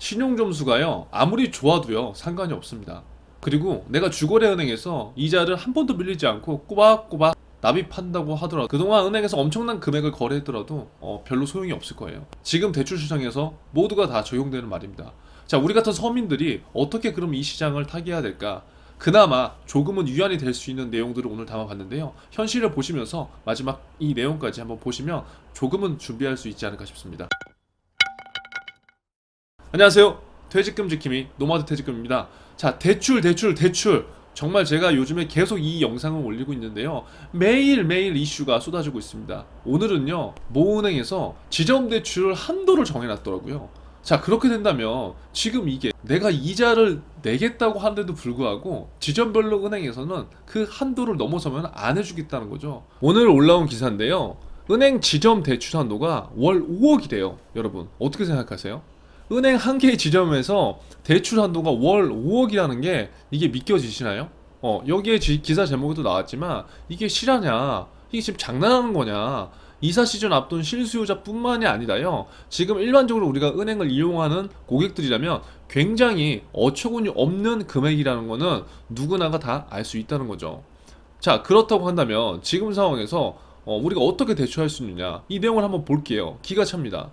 신용점수가요 아무리 좋아도요 상관이 없습니다. 그리고 내가 주거래은행에서 이자를 한 번도 밀리지 않고 꼬박꼬박 납입한다고 하더라도 그동안 은행에서 엄청난 금액을 거래했더라도 별로 소용이 없을 거예요. 지금 대출 시장에서 모두가 다 적용되는 말입니다. 자, 우리 같은 서민들이 어떻게 그럼 이 시장을 타개해야 될까? 그나마 조금은 위안이 될 수 있는 내용들을 오늘 담아봤는데요. 현실을 보시면서 마지막 이 내용까지 한번 보시면 조금은 준비할 수 있지 않을까 싶습니다. 안녕하세요. 퇴직금 지킴이 노마드 퇴직금입니다. 자, 대출. 정말 제가 요즘에 계속 이 영상을 올리고 있는데요. 매일매일 이슈가 쏟아지고 있습니다. 오늘은요, 모은행에서 지점대출 한도를 정해놨더라고요. 자, 그렇게 된다면 지금 이게 내가 이자를 내겠다고 하는데도 불구하고 지점별로 은행에서는 그 한도를 넘어서면 안 해주겠다는 거죠. 오늘 올라온 기사인데요. 은행 지점 대출 한도가 월 5억이래요. 여러분, 어떻게 생각하세요? 은행 한 개의 지점에서 대출 한도가 월 5억이라는 게 이게 믿겨지시나요? 여기에 기사 제목에도 나왔지만 이게 실화냐? 이게 지금 장난하는 거냐? 이사 시즌 앞둔 실수요자뿐만이 아니라요. 지금 일반적으로 우리가 은행을 이용하는 고객들이라면 굉장히 어처구니 없는 금액이라는 거는 누구나가 다 알 수 있다는 거죠. 자, 그렇다고 한다면 지금 상황에서 우리가 어떻게 대처할 수 있느냐? 이 내용을 한번 볼게요. 기가 찹니다.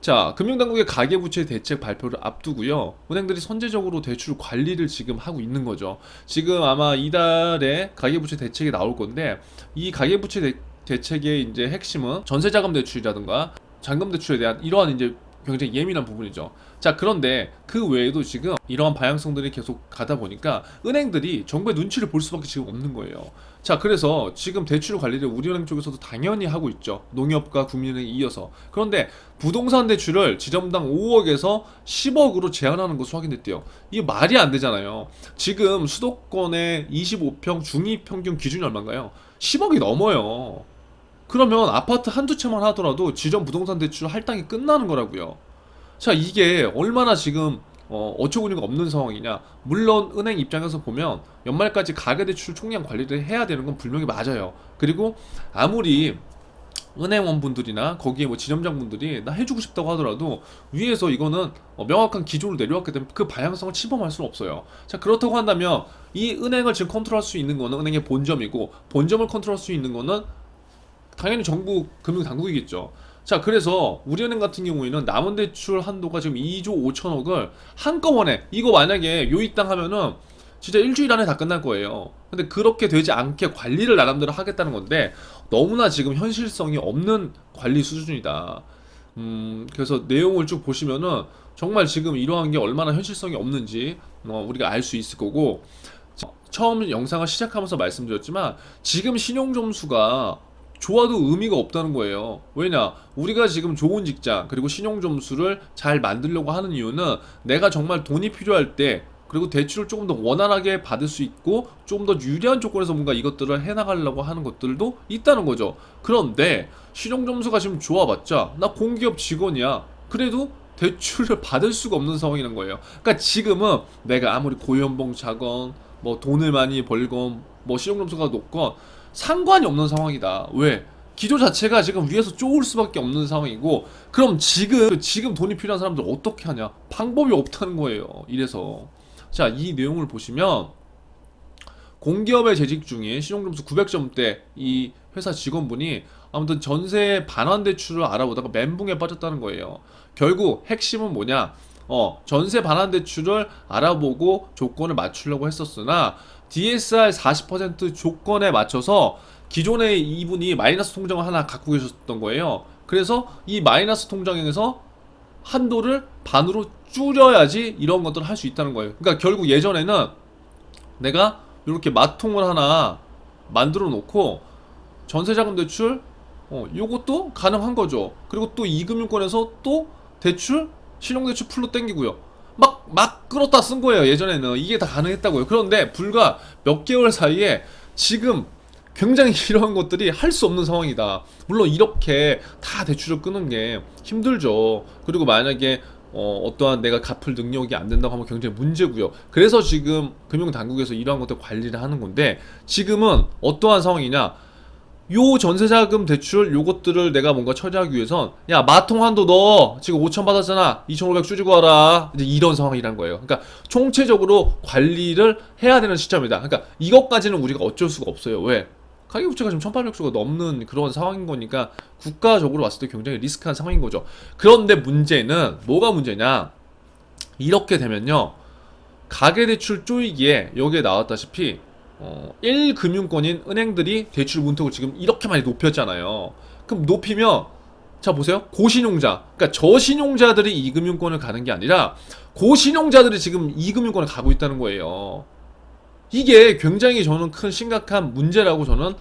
자, 금융당국의 가계부채 대책 발표를 앞두고요. 은행들이 선제적으로 대출 관리를 지금 하고 있는 거죠. 지금 아마 이달에 가계부채 대책이 나올 건데 이 가계부채 대책의 이제 핵심은 전세자금 대출이라든가 잔금 대출에 대한 이러한 이제 굉장히 예민한 부분이죠. 자, 그런데 그 외에도 지금 이러한 방향성들이 계속 가다 보니까 은행들이 정부의 눈치를 볼 수밖에 지금 없는 거예요. 자, 그래서 지금 대출 관리를 우리은행 쪽에서도 당연히 하고 있죠. 농협과 국민은행에 이어서. 그런데 부동산 대출을 지점당 5억에서 10억으로 제한하는 것으로 확인됐대요. 이게 말이 안 되잖아요. 지금 수도권의 25평 중위평균 기준이 얼마인가요? 10억이 넘어요. 그러면 아파트 한두 채만 하더라도 지점 부동산 대출 할당이 끝나는 거라고요. 자, 이게 얼마나 지금 어처구니가 없는 상황이냐. 물론 은행 입장에서 보면 연말까지 가계대출 총량 관리를 해야 되는 건 분명히 맞아요. 그리고 아무리 은행원분들이나 거기에 뭐 지점장분들이 나 해주고 싶다고 하더라도 위에서 이거는 명확한 기조를 내려왔기 때문에 그 방향성을 침범할 수는 없어요. 자, 그렇다고 한다면 이 은행을 지금 컨트롤할 수 있는 거는 은행의 본점이고 본점을 컨트롤할 수 있는 거는 당연히 정부 금융당국이겠죠. 자, 그래서 우리은행 같은 경우에는 남은 대출 한도가 지금 2조 5천억을 한꺼번에 이거 만약에 요입당 하면은 진짜 일주일 안에 다 끝날 거예요. 근데 그렇게 되지 않게 관리를 나름대로 하겠다는 건데 너무나 지금 현실성이 없는 관리 수준이다. 그래서 내용을 쭉 보시면은 정말 지금 이러한 게 얼마나 현실성이 없는지 우리가 알 수 있을 거고, 처음 영상을 시작하면서 말씀드렸지만 지금 신용점수가 좋아도 의미가 없다는 거예요. 왜냐? 우리가 지금 좋은 직장 그리고 신용점수를 잘 만들려고 하는 이유는 내가 정말 돈이 필요할 때 그리고 대출을 조금 더 원활하게 받을 수 있고 조금 더 유리한 조건에서 뭔가 이것들을 해나가려고 하는 것들도 있다는 거죠. 그런데 신용점수가 지금 좋아봤자 나 공기업 직원이야. 그래도 대출을 받을 수가 없는 상황이라는 거예요. 그러니까 지금은 내가 아무리 고연봉 차건 뭐 돈을 많이 벌건 뭐 신용점수가 높건 상관이 없는 상황이다. 왜? 기조 자체가 지금 위에서 쪼을 수밖에 없는 상황이고, 그럼 지금 돈이 필요한 사람들 어떻게 하냐? 방법이 없다는 거예요. 이래서 자, 이 내용을 보시면 공기업에 재직 중인 신용점수 900점대 이 회사 직원분이 아무튼 전세 반환 대출을 알아보다가 멘붕에 빠졌다는 거예요. 결국 핵심은 뭐냐? 전세 반환 대출을 알아보고 조건을 맞추려고 했었으나 DSR 40% 조건에 맞춰서 기존에 이분이 마이너스 통장을 하나 갖고 계셨던 거예요. 그래서 이 마이너스 통장에서 한도를 반으로 줄여야지 이런 것들을 할 수 있다는 거예요. 그러니까 결국 예전에는 내가 이렇게 마통을 하나 만들어 놓고 전세자금 대출 요것도 가능한 거죠. 그리고 또 이금융권에서 또 대출 신용대출 풀로 땡기고요. 막 끌었다 쓴 거예요. 예전에는 이게 다 가능했다고요. 그런데 불과 몇 개월 사이에 지금 굉장히 이런 것들이 할 수 없는 상황이다. 물론 이렇게 다 대출을 끄는 게 힘들죠. 그리고 만약에 어떠한 내가 갚을 능력이 안 된다고 하면 굉장히 문제고요. 그래서 지금 금융당국에서 이러한 것들 관리를 하는 건데 지금은 어떠한 상황이냐? 요 전세자금 대출 요것들을 내가 뭔가 처리하기 위해선 야 마통 한도 너 지금 5천 받았잖아 2,500 줄이고 와라 이제 이런 상황이란 거예요. 그러니까 총체적으로 관리를 해야 되는 시점이다. 그러니까 이것까지는 우리가 어쩔 수가 없어요. 왜? 가계부채가 지금 1,800조가 넘는 그런 상황인 거니까 국가적으로 봤을 때 굉장히 리스크한 상황인 거죠. 그런데 문제는 뭐가 문제냐? 이렇게 되면요 가계대출 쪼이기에 여기에 나왔다시피 1금융권인 은행들이 대출 문턱을 지금 이렇게 많이 높였잖아요. 그럼 높이면 자 보세요. 고신용자, 그러니까 저신용자들이 이금융권을 가는 게 아니라 고신용자들이 지금 이금융권을 가고 있다는 거예요. 이게 굉장히 저는 큰 심각한 문제라고 저는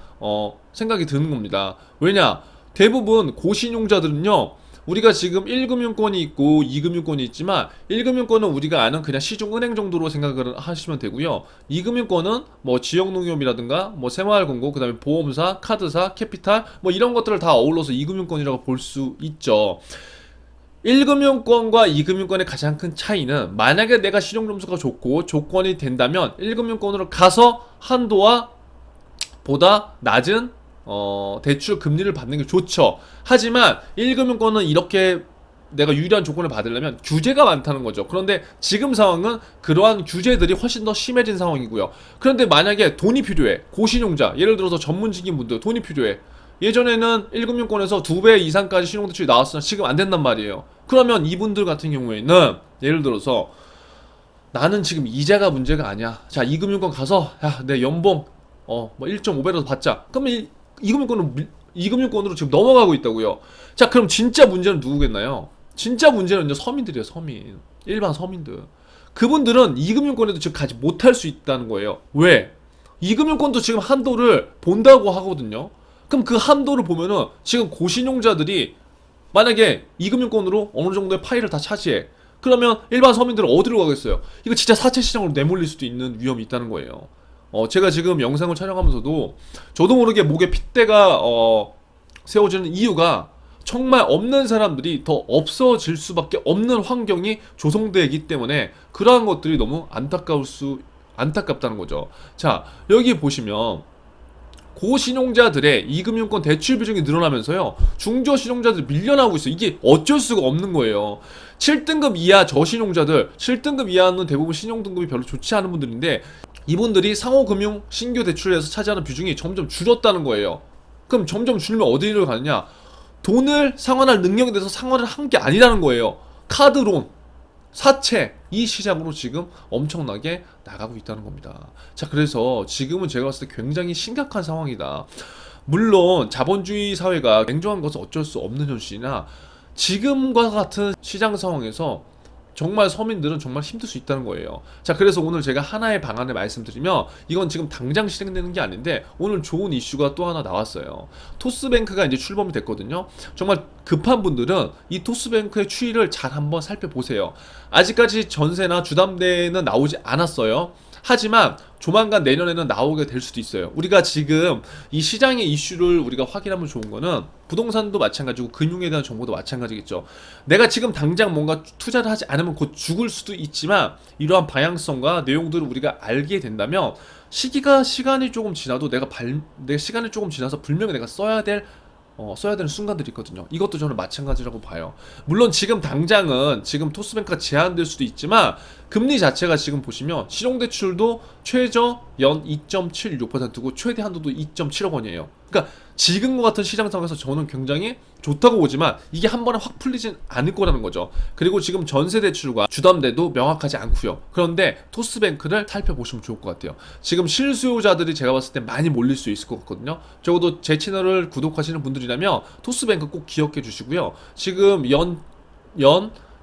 생각이 드는 겁니다. 왜냐? 대부분 고신용자들은요. 우리가 지금 1금융권이 있고 2금융권이 있지만 1금융권은 우리가 아는 그냥 시중은행 정도로 생각을 하시면 되고요. 2금융권은 뭐 지역농협이라든가 뭐 새마을금고 그다음에 보험사, 카드사, 캐피탈 뭐 이런 것들을 다 어울러서 2금융권이라고 볼 수 있죠. 1금융권과 2금융권의 가장 큰 차이는 만약에 내가 신용점수가 좋고 조건이 된다면 1금융권으로 가서 한도와 보다 낮은 대출 금리를 받는 게 좋죠. 하지만 1금융권은 이렇게 내가 유리한 조건을 받으려면 규제가 많다는 거죠. 그런데 지금 상황은 그러한 규제들이 훨씬 더 심해진 상황이고요. 그런데 만약에 돈이 필요해. 고신용자, 예를 들어서 전문직인 분들 돈이 필요해. 예전에는 1금융권에서 2배 이상까지 신용대출이 나왔으나 지금 안 된단 말이에요. 그러면 이분들 같은 경우에는 예를 들어서 나는 지금 이자가 문제가 아니야. 자, 2금융권 가서 야, 내 연봉 뭐 1.5배라도 받자. 그러면 2금융권으로 지금 넘어가고 있다고요. 자, 그럼 진짜 문제는 누구겠나요? 진짜 문제는 이제 서민들이에요, 서민. 일반 서민들. 그분들은 2금융권에도 지금 가지 못할 수 있다는 거예요. 왜? 2금융권도 지금 한도를 본다고 하거든요. 그럼 그 한도를 보면은 지금 고신용자들이 만약에 2금융권으로 어느 정도의 파일을 다 차지해. 그러면 일반 서민들은 어디로 가겠어요? 이거 진짜 사채 시장으로 내몰릴 수도 있는 위험이 있다는 거예요. 제가 지금 영상을 촬영하면서도 저도 모르게 목에 핏대가 세워지는 이유가 정말 없는 사람들이 더 없어질 수밖에 없는 환경이 조성되기 때문에 그러한 것들이 너무 안타깝다는 거죠. 자, 여기 보시면 고신용자들의 2금융권 대출 비중이 늘어나면서요 중저신용자들이 밀려나고 있어요. 이게 어쩔 수가 없는 거예요. 7등급 이하 저신용자들, 7등급 이하는 대부분 신용등급이 별로 좋지 않은 분들인데 이분들이 상호금융 신규 대출에서 차지하는 비중이 점점 줄었다는 거예요. 그럼 점점 줄면 어디를 가느냐? 돈을 상환할 능력에 대해서 상환을 한 게 아니라는 거예요. 카드론, 사채, 이 시장으로 지금 엄청나게 나가고 있다는 겁니다. 자, 그래서 지금은 제가 봤을 때 굉장히 심각한 상황이다. 물론 자본주의 사회가 냉정한 것은 어쩔 수 없는 현실이나 지금과 같은 시장 상황에서 정말 서민들은 정말 힘들 수 있다는 거예요. 자, 그래서 오늘 제가 하나의 방안을 말씀드리면 이건 지금 당장 실행되는 게 아닌데 오늘 좋은 이슈가 또 하나 나왔어요. 토스뱅크가 이제 출범이 됐거든요. 정말 급한 분들은 이 토스뱅크의 추이를 잘 한번 살펴보세요. 아직까지 전세나 주담대는 나오지 않았어요. 하지만 조만간 내년에는 나오게 될 수도 있어요. 우리가 지금 이 시장의 이슈를 우리가 확인하면 좋은 거는 부동산도 마찬가지고 금융에 대한 정보도 마찬가지겠죠. 내가 지금 당장 뭔가 투자를 하지 않으면 곧 죽을 수도 있지만 이러한 방향성과 내용들을 우리가 알게 된다면 시간이 조금 지나도 내 시간이 조금 지나서 분명히 내가 써야 되는 순간들이 있거든요. 이것도 저는 마찬가지라고 봐요. 물론 지금 당장은 지금 토스뱅크가 제한될 수도 있지만 금리 자체가 지금 보시면 신용대출도 최저 연 2.76%고 최대 한도도 2.7억 원이에요. 그러니까 지금과 같은 시장 상황에서 저는 굉장히 좋다고 보지만 이게 한 번에 확 풀리진 않을 거라는 거죠. 그리고 지금 전세 대출과 주담대도 명확하지 않고요. 그런데 토스뱅크를 살펴보시면 좋을 것 같아요. 지금 실수요자들이 제가 봤을 때 많이 몰릴 수 있을 것 같거든요. 적어도 제 채널을 구독하시는 분들이라면 토스뱅크 꼭 기억해 주시고요. 지금 연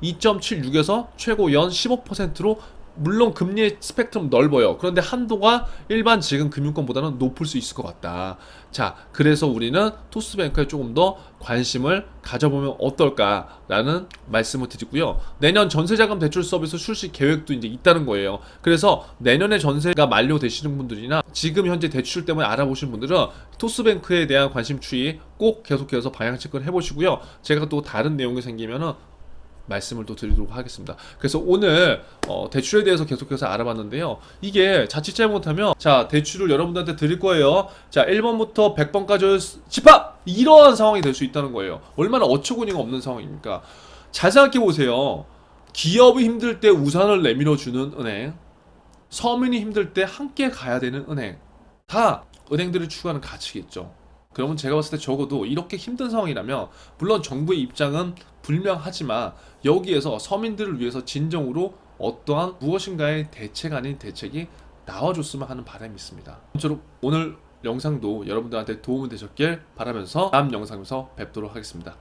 2.76에서 최고 연 15%로 물론 금리의 스펙트럼 넓어요. 그런데 한도가 일반 지금 금융권보다는 높을 수 있을 것 같다. 자, 그래서 우리는 토스뱅크에 조금 더 관심을 가져보면 어떨까라는 말씀을 드리고요. 내년 전세자금 대출 서비스 출시 계획도 이제 있다는 거예요. 그래서 내년에 전세가 만료되시는 분들이나 지금 현재 대출 때문에 알아보시는 분들은 토스뱅크에 대한 관심 추이 꼭 계속해서 방향 체크를 해보시고요. 제가 또 다른 내용이 생기면은 말씀을 또 드리도록 하겠습니다. 그래서 오늘 대출에 대해서 계속해서 알아봤는데요. 이게 자칫 잘못하면 자 대출을 여러분들한테 드릴 거예요. 자 1번부터 100번까지 집합! 이러한 상황이 될 수 있다는 거예요. 얼마나 어처구니가 없는 상황입니까? 잘 생각해 보세요. 기업이 힘들 때 우산을 내밀어 주는 은행, 서민이 힘들 때 함께 가야 되는 은행, 다 은행들이 추구하는 가치겠죠. 그러면 제가 봤을 때 적어도 이렇게 힘든 상황이라면 물론 정부의 입장은 불명하지만 여기에서 서민들을 위해서 진정으로 어떠한 무엇인가의 대책 아닌 대책이 나와줬으면 하는 바람이 있습니다. 아무쪼록 오늘 영상도 여러분들한테 도움이 되셨길 바라면서 다음 영상에서 뵙도록 하겠습니다.